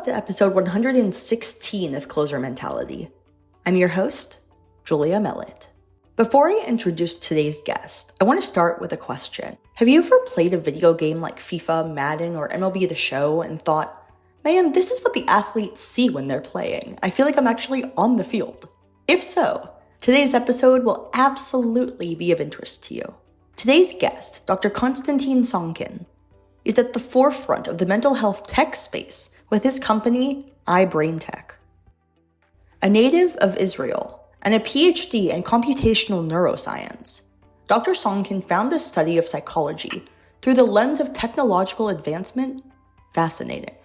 Welcome to episode 116 of Closer Mentality. I'm your host, Julia Mellett. Before I introduce today's guest, I want to start with a question. Have you ever played a video game like FIFA, Madden, or MLB The Show and thought, man, this is what the athletes see when they're playing. I feel like I'm actually on the field. If so, today's episode will absolutely be of interest to you. Today's guest, Dr. Konstantin Sonkin, is at the forefront of the mental health tech space with his company, i-BrainTech. A native of Israel and a PhD in computational neuroscience, Dr. Sonkin found the study of psychology through the lens of technological advancement fascinating.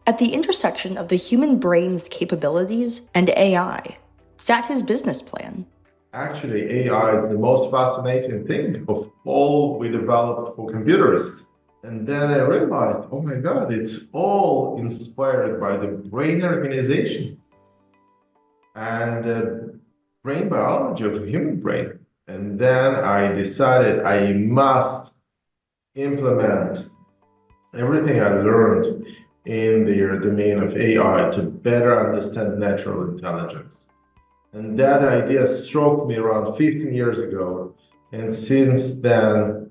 At the intersection of the human brain's capabilities and AI sat his business plan. Actually, AI is the most fascinating thing of all we developed for computers. And then I realized, oh my God, it's all inspired by the brain organization and the brain biology of the human brain. And then I decided I must implement everything I learned in the domain of AI to better understand natural intelligence. And that idea struck me around 15 years ago. And since then,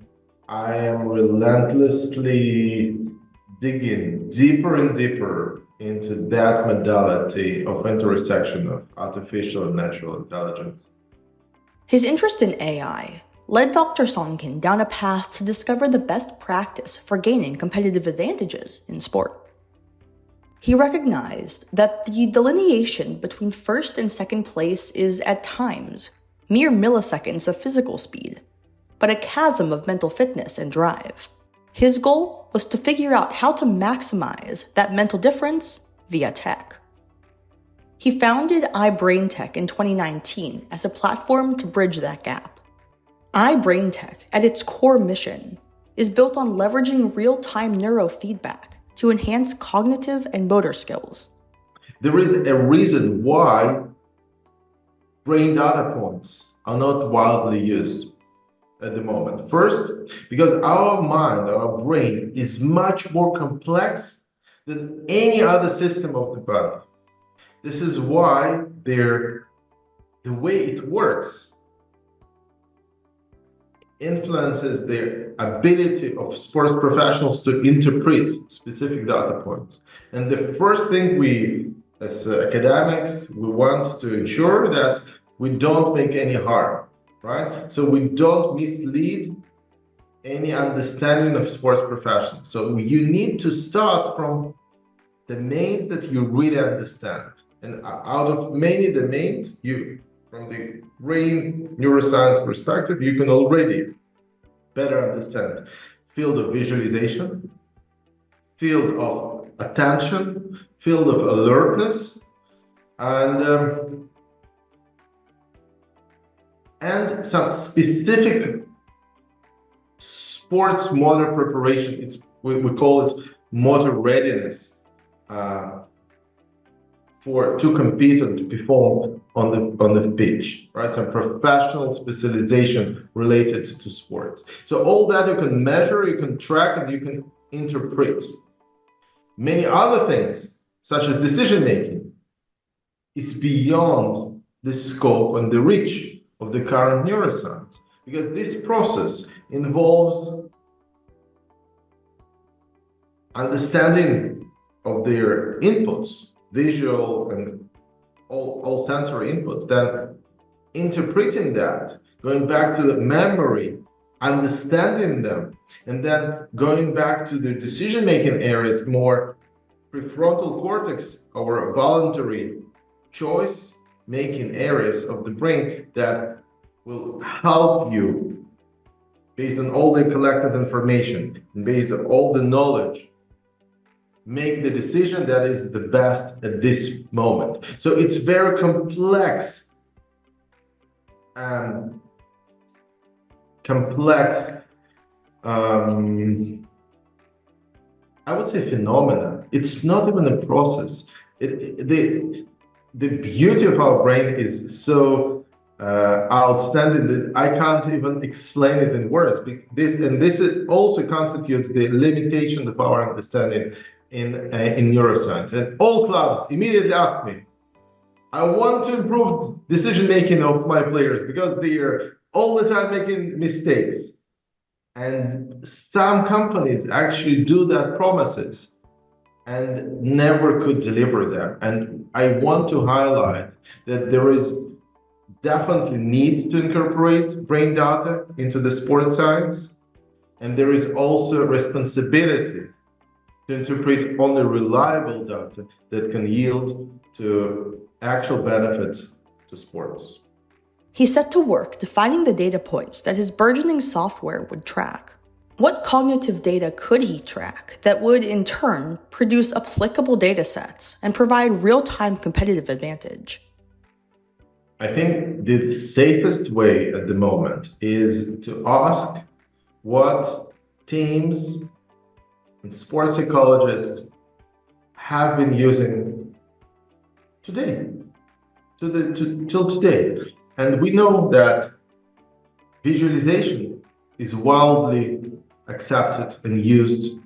I am relentlessly digging deeper and deeper into that modality of intersection of artificial and natural intelligence. His interest in AI led Dr. Sonkin down a path to discover the best practice for gaining competitive advantages in sport. He recognized that the delineation between first and second place is, at times, mere milliseconds of physical speed, but a chasm of mental fitness and drive. His goal was to figure out how to maximize that mental difference via tech. He founded i-BrainTech in 2019 as a platform to bridge that gap. i-BrainTech, at its core mission, is built on leveraging real-time neurofeedback to enhance cognitive and motor skills. There is a reason why brain data points are not widely used at the moment. First, because our mind, our brain, is much more complex than any other system of the body. This is why the way it works influences the ability of sports professionals to interpret specific data points. And the first thing we, as academics, we want to ensure that we don't make any harm. Right? So we don't mislead any understanding of sports professionals. So you need to start from domains that you really understand. And out of many domains, from the brain neuroscience perspective, you can already better understand field of visualization, field of attention, field of alertness, and some specific sports motor preparation. We call it motor readiness to compete and to perform on the pitch, right? Some professional specialization related to sports. So all that you can measure, you can track, and you can interpret. Many other things, such as decision making, is beyond the scope and the reach of the current neuroscience, because this process involves understanding of their inputs, visual and all sensory inputs, then interpreting that, going back to the memory, understanding them, and then going back to the decision-making areas, more prefrontal cortex, our voluntary choice making areas of the brain that will help you, based on all the collected information and based on all the knowledge, make the decision that is the best at this moment. So it's very complex and I would say phenomena. It's not even a process. The beauty of our brain is so outstanding that I can't even explain it in words. This also constitutes the limitation of our understanding in neuroscience. And all clubs immediately ask me, I want to improve decision making of my players because they are all the time making mistakes. And some companies actually do that promises and never could deliver them. And I want to highlight that there is definitely needs to incorporate brain data into the sports science. And there is also responsibility to interpret only reliable data that can yield to actual benefits to sports. He set to work defining the data points that his burgeoning software would track. What cognitive data could he track that would, in turn, produce applicable data sets and provide real-time competitive advantage? I think the safest way at the moment is to ask what teams and sports psychologists have been using today, till today. And we know that visualization is widely accepted and used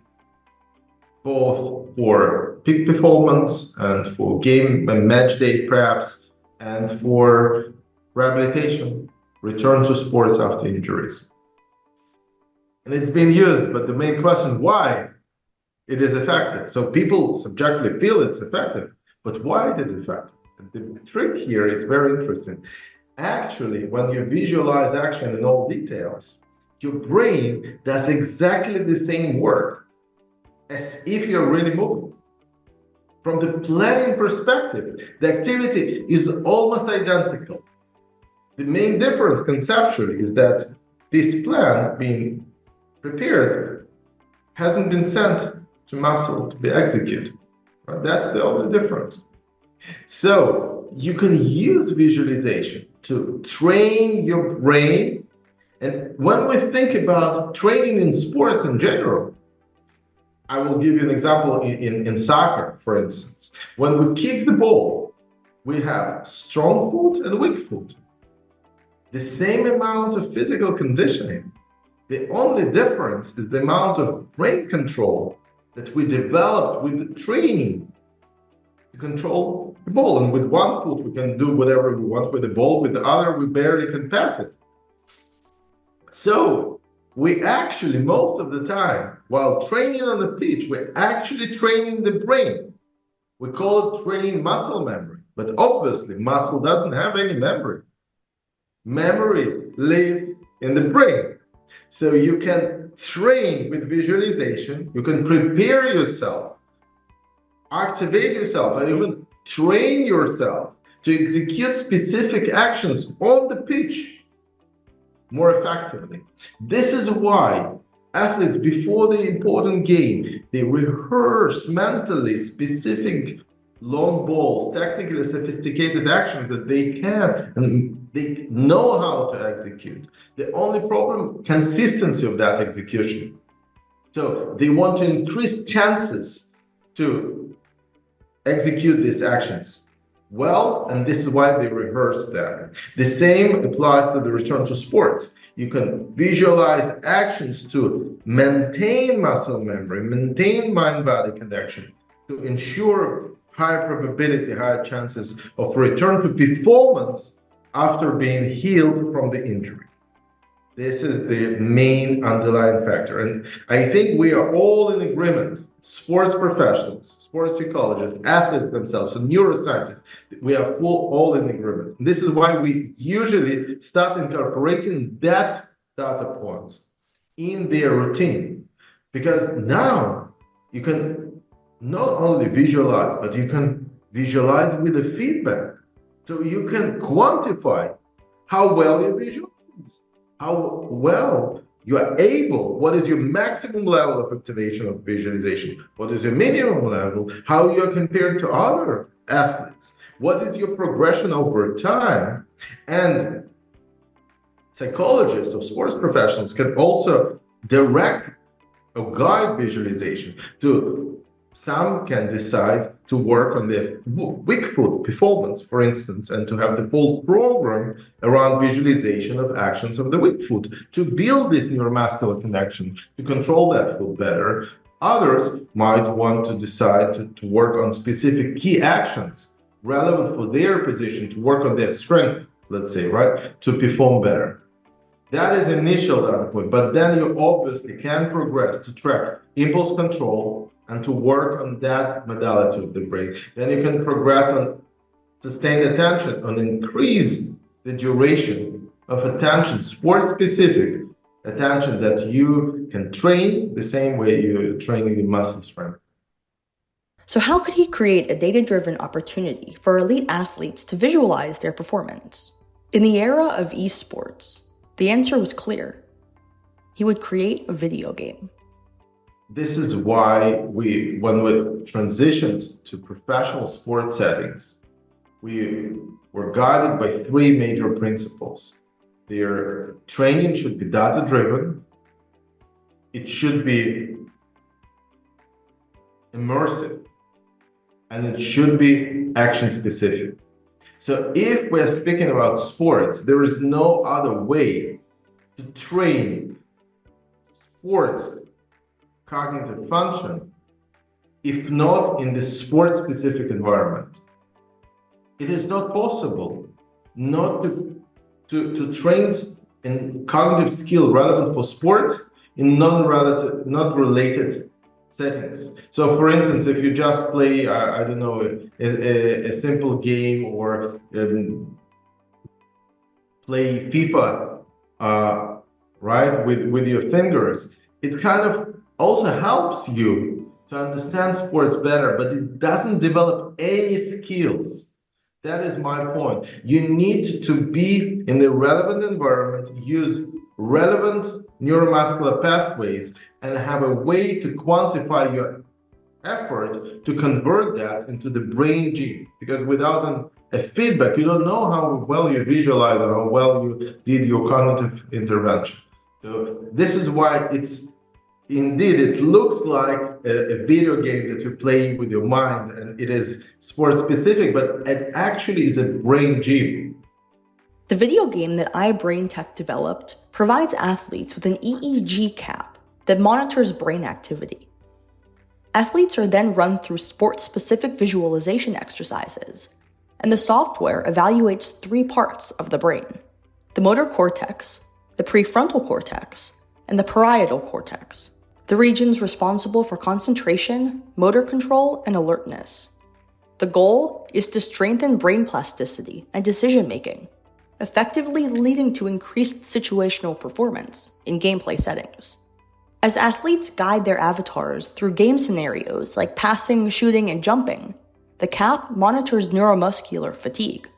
both for peak performance and for game and match day preps and for rehabilitation, return to sports after injuries. And it's been used, but the main question, why it is effective? So people subjectively feel it's effective, but why it is effective? The trick here is very interesting. Actually, when you visualize action in all details, your brain does exactly the same work as if you're really moving. From the planning perspective, the activity is almost identical. The main difference conceptually is that this plan being prepared hasn't been sent to muscle to be executed. Right? That's the only difference. So you can use visualization to train your brain. And when we think about training in sports in general, I will give you an example in soccer, for instance. When we kick the ball, we have strong foot and weak foot. The same amount of physical conditioning. The only difference is the amount of brain control that we developed with the training to control the ball. And with one foot, we can do whatever we want with the ball. With the other, we barely can pass it. So we actually, most of the time, while training on the pitch, we're actually training the brain. We call it training muscle memory. But obviously, muscle doesn't have any memory. Memory lives in the brain. So you can train with visualization, you can prepare yourself, activate yourself, and even train yourself to execute specific actions on the pitch more effectively. This is why athletes, before the important game, they rehearse mentally specific long balls, technically sophisticated actions that they can and they know how to execute. The only problem, consistency of that execution. So they want to increase chances to execute these actions well, and this is why they rehearse them. The same applies to the return to sports. You can visualize actions to maintain muscle memory, maintain mind-body connection, to ensure higher probability, higher chances of return to performance after being healed from the injury. This is the main underlying factor. And I think we are all in agreement, sports professionals, sports psychologists, athletes themselves, and neuroscientists, we are all in agreement. And this is why we usually start incorporating that data points in their routine. Because now you can not only visualize, but you can visualize with the feedback. So you can quantify how well you visualize, how well you are able, what is your maximum level of activation of visualization, what is your minimum level, how you are compared to other athletes, what is your progression over time. And psychologists or sports professionals can also direct or guide visualization to. Some can decide to work on their weak foot performance, for instance, and to have the full program around visualization of actions of the weak foot to build this neuromuscular connection, to control that foot better, Others might want to decide to work on specific key actions relevant for their position, to work on their strength, let's say, right, to perform better. That is initial data point, but then you obviously can progress to track impulse control and to work on that modality of the brain. Then you can progress on sustained attention, on increase the duration of attention, sport-specific attention that you can train the same way you're training in muscle strength. So how could he create a data-driven opportunity for elite athletes to visualize their performance? In the era of esports, the answer was clear. He would create a video game. This is why when we transitioned to professional sport settings, we were guided by three major principles. Their training should be data-driven, it should be immersive, and it should be action-specific. So if we're speaking about sports, there is no other way to train sports cognitive function if not in the sport-specific environment. It is not possible not to train in cognitive skill relevant for sports in not related settings. So for instance, if you just play, I don't know, a simple game or play FIFA, right, with your fingers, it kind of also helps you to understand sports better, but it doesn't develop any skills. That is my point. You need to be in the relevant environment, use relevant neuromuscular pathways, and have a way to quantify your effort to convert that into the brain gene. Because without a feedback, you don't know how well you visualize and how well you did your cognitive intervention. So this is why it looks like a video game that you play with your mind, and it is sport specific, but it actually is a brain gym. The video game that i-BrainTech developed provides athletes with an EEG cap that monitors brain activity. Athletes are then run through sport-specific visualization exercises, and the software evaluates three parts of the brain: the motor cortex, the prefrontal cortex, and the parietal cortex, the regions responsible for concentration, motor control, and alertness. The goal is to strengthen brain plasticity and decision-making, effectively leading to increased situational performance in gameplay settings. As athletes guide their avatars through game scenarios like passing, shooting, and jumping, the cap monitors neuromuscular fatigue.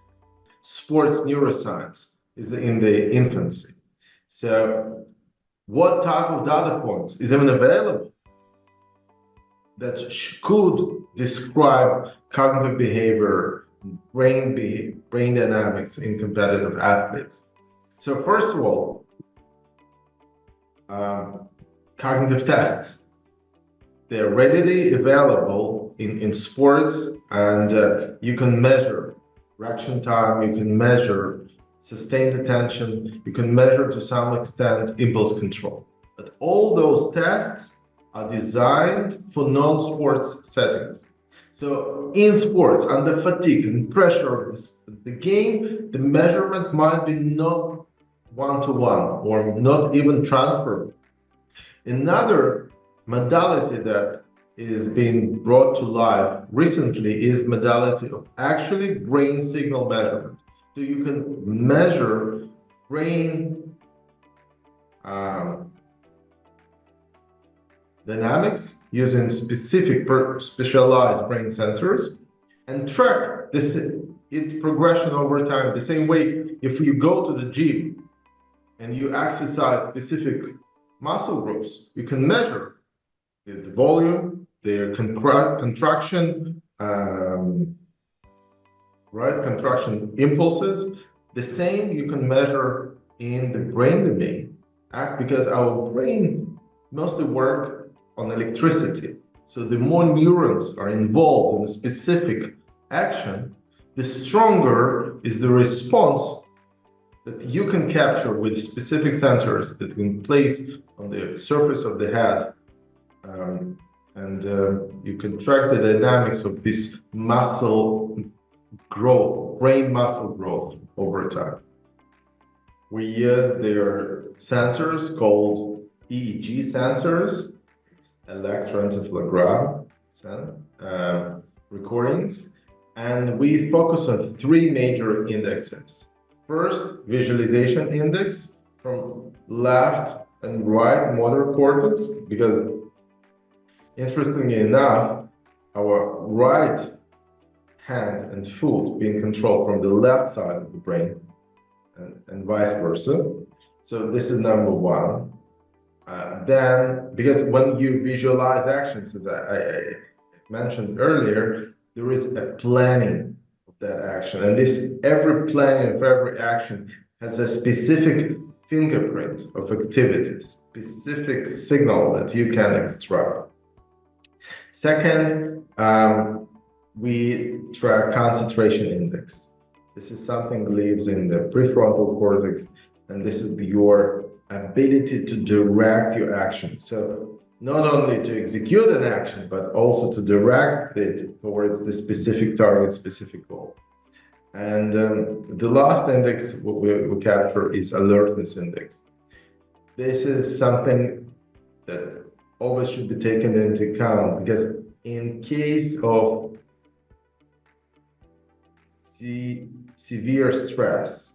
Sports neuroscience is in the infancy. So what type of data points is even available that could describe cognitive behavior, brain dynamics in competitive athletes? So first of all, cognitive tests. They're readily available in sports, and you can measure reaction time, you can measure sustained attention, you can measure to some extent impulse control. But all those tests are designed for non-sports settings. So in sports, under fatigue and pressure of the game, the measurement might be not one-to-one or not even transferable. Another modality that is being brought to life recently is modality of actually brain signal measurement. So you can measure brain dynamics using specific specialized brain sensors and track its progression over time. The same way, if you go to the gym and you exercise specific muscle groups, you can measure the volume, their contraction, contraction impulses. The same you can measure in the brain domain, because our brain mostly work on electricity. So the more neurons are involved in a specific action, the stronger is the response that you can capture with specific sensors that can place on the surface of the head And you can track the dynamics of this muscle growth, brain muscle growth over time. We use their sensors called EEG sensors, electroencephalogram recordings, and we focus on three major indexes. First, visualization index from left and right motor cortex, because interestingly enough, our right hand and foot being controlled from the left side of the brain and vice versa. So this is number one. Then, because when you visualize actions, as I mentioned earlier, there is a planning of that action. And every planning of every action has a specific fingerprint of activity, specific signal that you can extract. Second, we track concentration index. This is something that lives in the prefrontal cortex, and this is your ability to direct your action. So not only to execute an action, but also to direct it towards the specific target, specific goal. And the last index we capture is alertness index. This is something that always should be taken into account, because in case of severe stress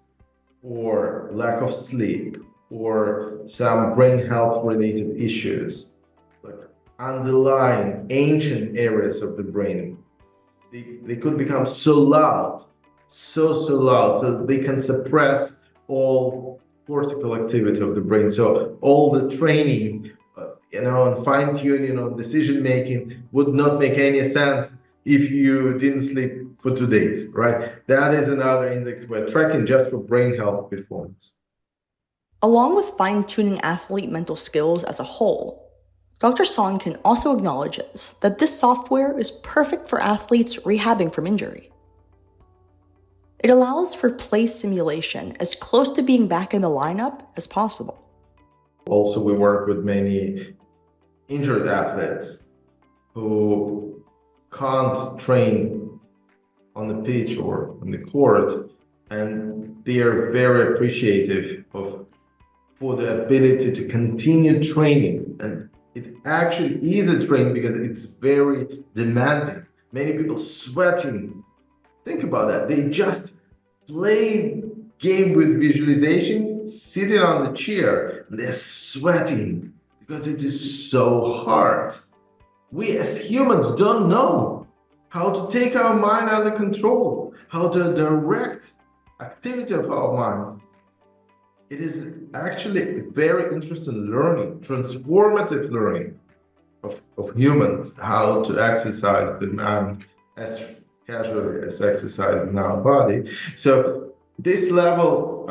or lack of sleep or some brain health related issues, like underlying ancient areas of the brain, they could become so loud, so loud, so they can suppress all cortical activity of the brain. So all the training, and fine-tuning on decision making would not make any sense if you didn't sleep for 2 days, right? That is another index we're tracking just for brain health performance. Along with fine-tuning athlete mental skills as a whole, Dr. Sonkin also acknowledges that this software is perfect for athletes rehabbing from injury. It allows for play simulation as close to being back in the lineup as possible. Also, we work with many injured athletes who can't train on the pitch or on the court, and they are very appreciative for the ability to continue training. And it actually is a training because it's very demanding. Many people sweating. Think about that. They just play game with visualization, sitting on the chair, and they're sweating because it is so hard. We as humans don't know how to take our mind under control, how to direct activity of our mind. It is actually very interesting learning, transformative learning of humans, how to exercise the mind as casually as exercising our body. So this level,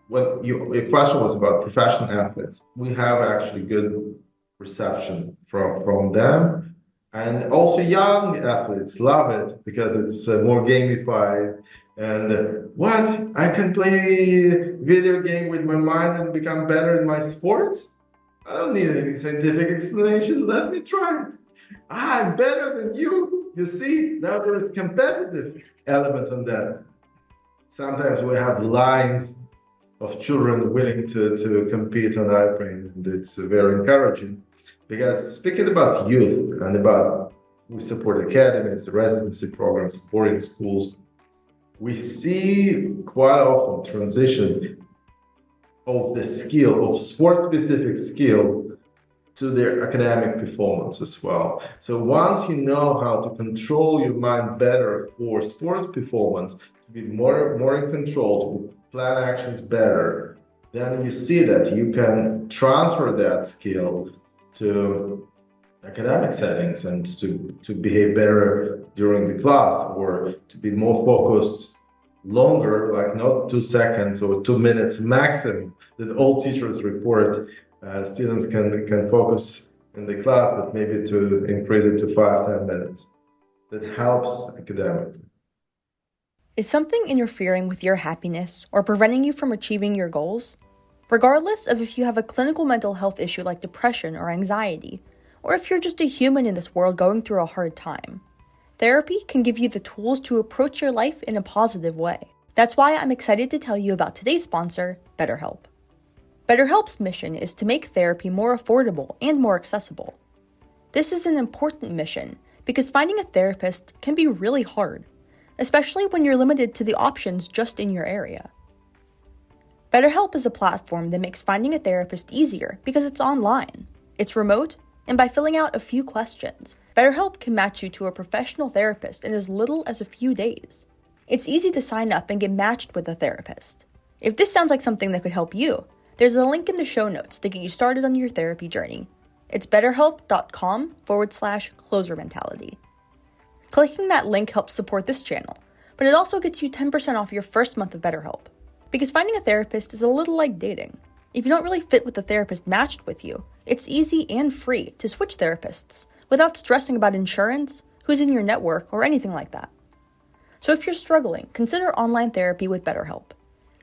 when your question was about professional athletes, we have actually good reception from them. And also young athletes love it because it's more gamified. And what? I can play video game with my mind and become better in my sports? I don't need any scientific explanation. Let me try it. I'm better than you. You see, now there is competitive element on that. Sometimes we have lines of children willing to compete on i-Brain, and it's very encouraging. Because speaking about youth and about, we support academies, residency programs, boarding schools, we see quite often transition of the skill, of sport-specific skill, to their academic performance as well. So once you know how to control your mind better for sports performance, to be more in control, to plan actions better, then you see that you can transfer that skill to academic settings and to behave better during the class, or to be more focused longer, like not 2 seconds or 2 minutes maximum that all teachers report. Students can focus in the class, but maybe to increase it to 5-10 minutes. That helps academically. Is something interfering with your happiness or preventing you from achieving your goals? Regardless of if you have a clinical mental health issue like depression or anxiety, or if you're just a human in this world going through a hard time. Therapy can give you the tools to approach your life in a positive way. That's why I'm excited to tell you about today's sponsor, BetterHelp. BetterHelp's mission is to make therapy more affordable and more accessible. This is an important mission because finding a therapist can be really hard, especially when you're limited to the options just in your area. BetterHelp is a platform that makes finding a therapist easier because it's online, it's remote, and by filling out a few questions, BetterHelp can match you to a professional therapist in as little as a few days. It's easy to sign up and get matched with a therapist. If this sounds like something that could help you, there's a link in the show notes to get you started on your therapy journey. It's betterhelp.com/closer-mentality. Clicking that link helps support this channel, but it also gets you 10% off your first month of BetterHelp. Because finding a therapist is a little like dating. If you don't really fit with the therapist matched with you, it's easy and free to switch therapists without stressing about insurance, who's in your network, or anything like that. So if you're struggling, consider online therapy with BetterHelp.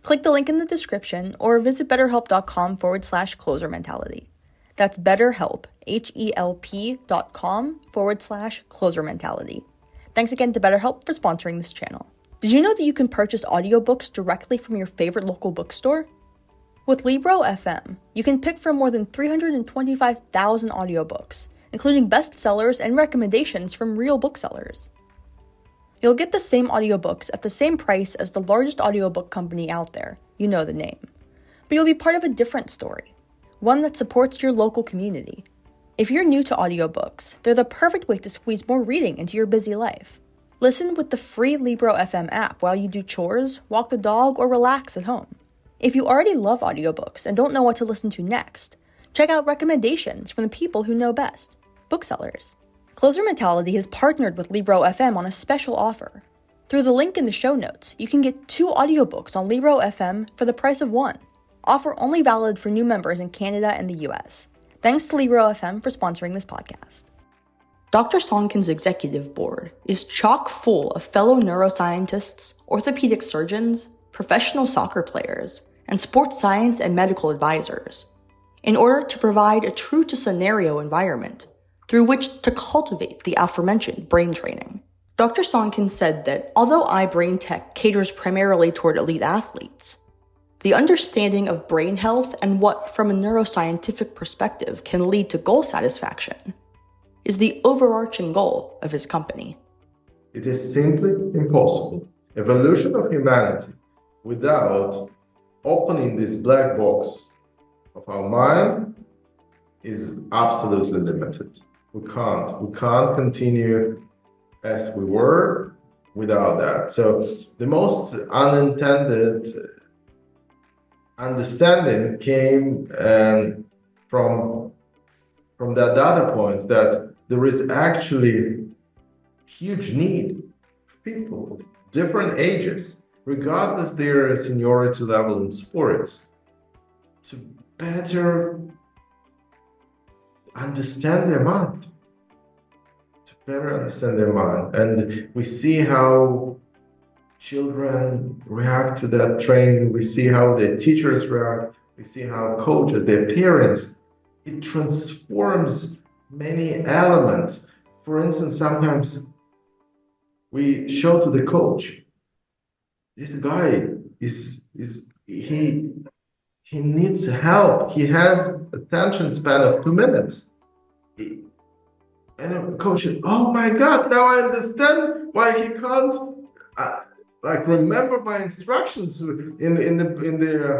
Click the link in the description or visit betterhelp.com/closer-mentality. That's BetterHelp, HELP.com/closer-mentality. Thanks again to BetterHelp for sponsoring this channel. Did you know that you can purchase audiobooks directly from your favorite local bookstore? With Libro FM, you can pick from more than 325,000 audiobooks, including bestsellers and recommendations from real booksellers. You'll get the same audiobooks at the same price as the largest audiobook company out there, you know the name. But you'll be part of a different story, one that supports your local community. If you're new to audiobooks, they're the perfect way to squeeze more reading into your busy life. Listen with the free Libro FM app while you do chores, walk the dog, or relax at home. If you already love audiobooks and don't know what to listen to next, check out recommendations from the people who know best, booksellers. Closer Mentality has partnered with Libro FM on a special offer. Through the link in the show notes, you can get 2 audiobooks on Libro FM for the price of 1. Offer only valid for new members in Canada and the US. Thanks to Libro FM for sponsoring this podcast. Dr. Sonkin's executive board is chock full of fellow neuroscientists, orthopedic surgeons, professional soccer players, and sports science and medical advisors, in order to provide a true-to-scenario environment through which to cultivate the aforementioned brain training. Dr. Sonkin said that although i-BrainTech caters primarily toward elite athletes, the understanding of brain health and what, from a neuroscientific perspective, can lead to goal satisfaction is the overarching goal of his company. It is simply impossible. Evolution of humanity without opening this black box of our mind is absolutely limited. We can't continue as we were without that. So the most unintended understanding came from that data point that there is actually huge need for people of different ages, regardless their seniority level in sports, to better understand their mind. And we see how children react to that training. We see how their teachers react. We see how coaches, their parents, it transforms many elements. For instance, sometimes we show to the coach, this guy he needs help. He has attention span of 2 minutes. And the coach said, oh my God, now I understand why he can't remember my instructions in the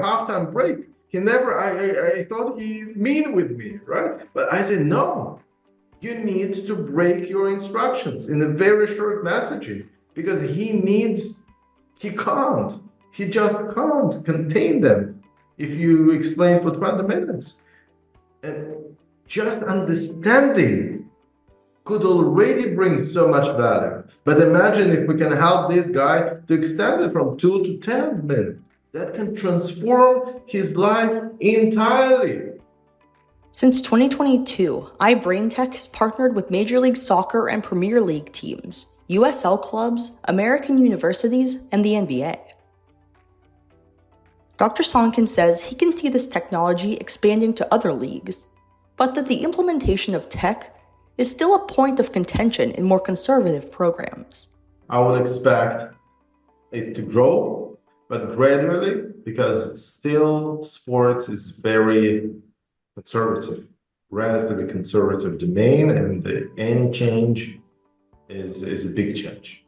halftime break. I thought he's mean with me, right? But I said, no, you need to break your instructions in a very short messaging because he just can't contain them if you explain for 20 minutes. And just understanding could already bring so much value. But imagine if we can help this guy to extend it from 2 to 10 minutes. That can transform his life entirely. Since 2022, i-BrainTech has partnered with Major League Soccer and Premier League teams, USL clubs, American universities, and the NBA. Dr. Sonkin says he can see this technology expanding to other leagues, but that the implementation of tech is still a point of contention in more conservative programs. I would expect it to grow, but gradually, because still sports is very conservative, relatively conservative domain, and any change is a big change.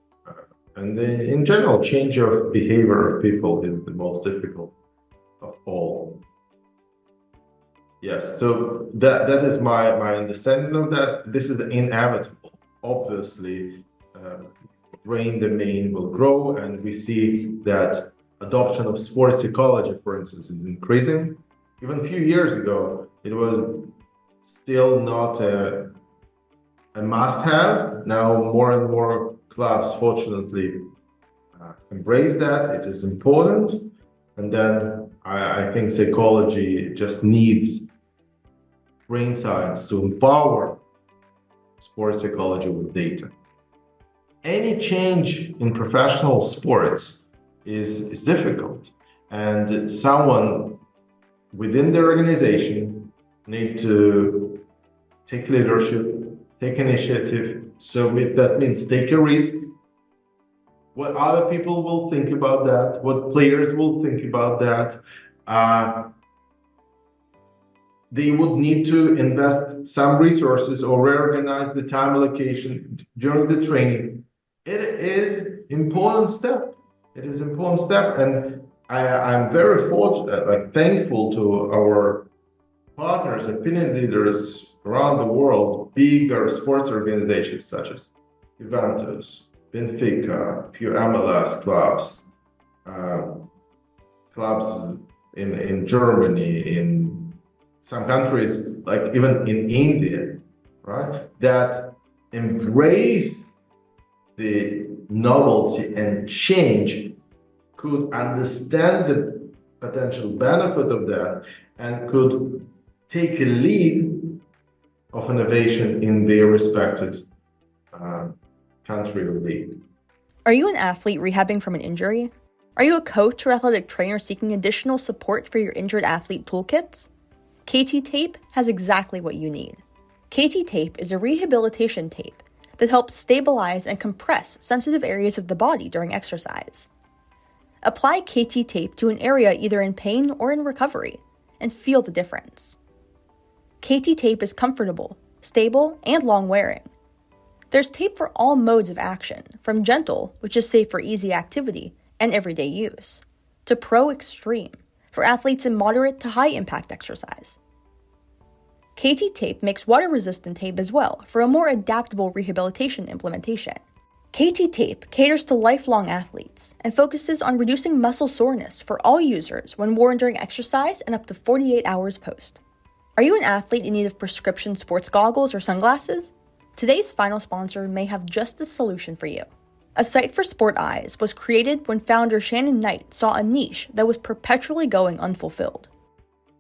And in general, change of behavior of people is the most difficult of all. Yes, so that is my understanding of that. This is inevitable. Obviously, brain domain will grow, and we see that adoption of sports psychology, for instance, is increasing. Even a few years ago, it was still not a must-have. Now, more and more clubs, fortunately, embrace that. It is important. And then I think psychology just needs brain science to empower sports psychology with data. Any change in professional sports is difficult, and someone within the organization need to take leadership, take initiative. So that means take a risk. What other people will think about that, what players will think about that. They would need to invest some resources or reorganize the time allocation during the training. It is important step. It is important step, and I'm very fortunate, thankful to our partners, opinion leaders around the world, bigger sports organizations such as Juventus, Benfica, few MLS clubs, clubs in Germany, in some countries, like even in India, right, that embrace the novelty and change, could understand the potential benefit of that, and could take a lead of innovation in their respected country or league. Are you an athlete rehabbing from an injury? Are you a coach or athletic trainer seeking additional support for your injured athlete toolkits? KT Tape has exactly what you need. KT Tape is a rehabilitation tape that helps stabilize and compress sensitive areas of the body during exercise. Apply KT Tape to an area either in pain or in recovery, and feel the difference. KT Tape is comfortable, stable, and long-wearing. There's tape for all modes of action, from gentle, which is safe for easy activity and everyday use, to pro extreme, for athletes in moderate to high-impact exercise. KT Tape makes water-resistant tape as well for a more adaptable rehabilitation implementation. KT Tape caters to lifelong athletes and focuses on reducing muscle soreness for all users when worn during exercise and up to 48 hours post. Are you an athlete in need of prescription sports goggles or sunglasses? Today's final sponsor may have just the solution for you. A Site for Sport Eyes was created when founder Shannon Knight saw a niche that was perpetually going unfulfilled.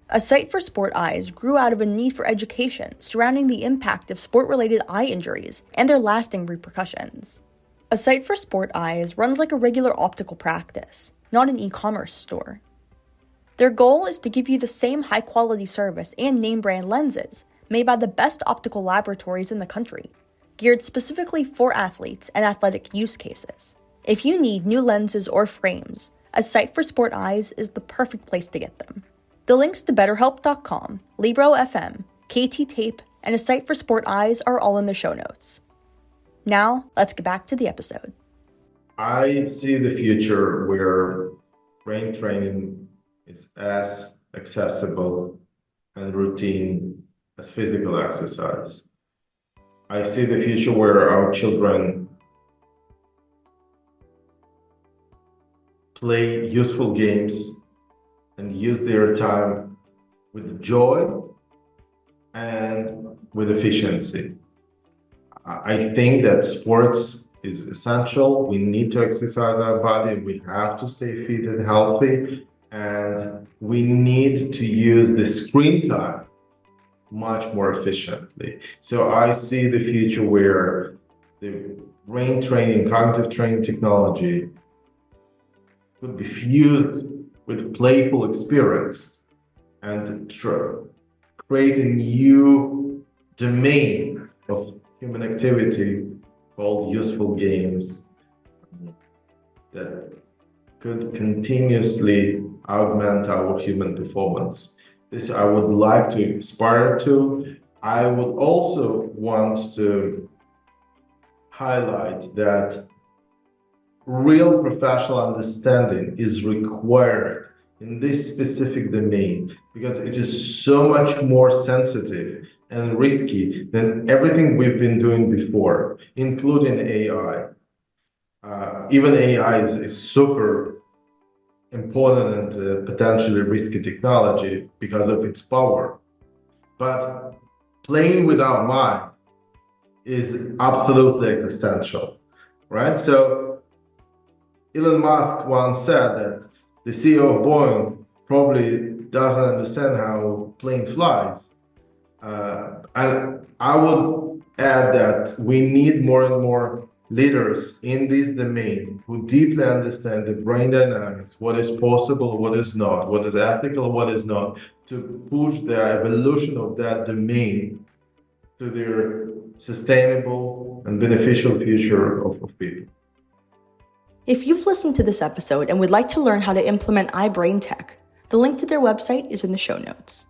A Site for Sport Eyes grew out of a need for education surrounding the impact of sport-related eye injuries and their lasting repercussions. A Site for Sport Eyes runs like a regular optical practice, not an e-commerce store. Their goal is to give you the same high-quality service and name-brand lenses made by the best optical laboratories in the country, geared specifically for athletes and athletic use cases. If you need new lenses or frames, A Site for Sport Eyes is the perfect place to get them. The links to BetterHelp.com, Libro FM, KT Tape, and A Site for Sport Eyes are all in the show notes. Now, let's get back to the episode. I see the future where brain training is as accessible and routine as physical exercise. I see the future where our children play useful games and use their time with joy and with efficiency. I think that sports is essential. We need to exercise our body. We have to stay fit and healthy. And we need to use the screen time much more efficiently. So I see the future where the brain training, cognitive training technology could be fused with playful experience and create a new domain of human activity called useful games that could continuously augment our human performance. This I would like to aspire to. I would also want to highlight that real professional understanding is required in this specific domain because it is so much more sensitive and risky than everything we've been doing before, including AI. Even AI is a super important and potentially risky technology because of its power. But playing with our mind is absolutely existential, right? So Elon Musk once said that the CEO of Boeing probably doesn't understand how a plane flies. And I would add that we need more and more leaders in this domain who deeply understand the brain dynamics, what is possible, what is not, what is ethical, what is not, to push the evolution of that domain to their sustainable and beneficial future of people. If you've listened to this episode and would like to learn how to implement i-BrainTech, the link to their website is in the show notes.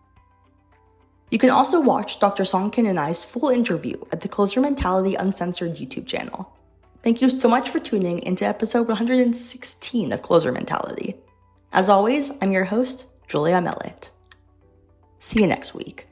You can also watch Dr. Sonkin and I's full interview at the Closer Mentality Uncensored YouTube channel. Thank you so much for tuning into episode 116 of Closer Mentality. As always, I'm your host, Julia Mellet. See you next week.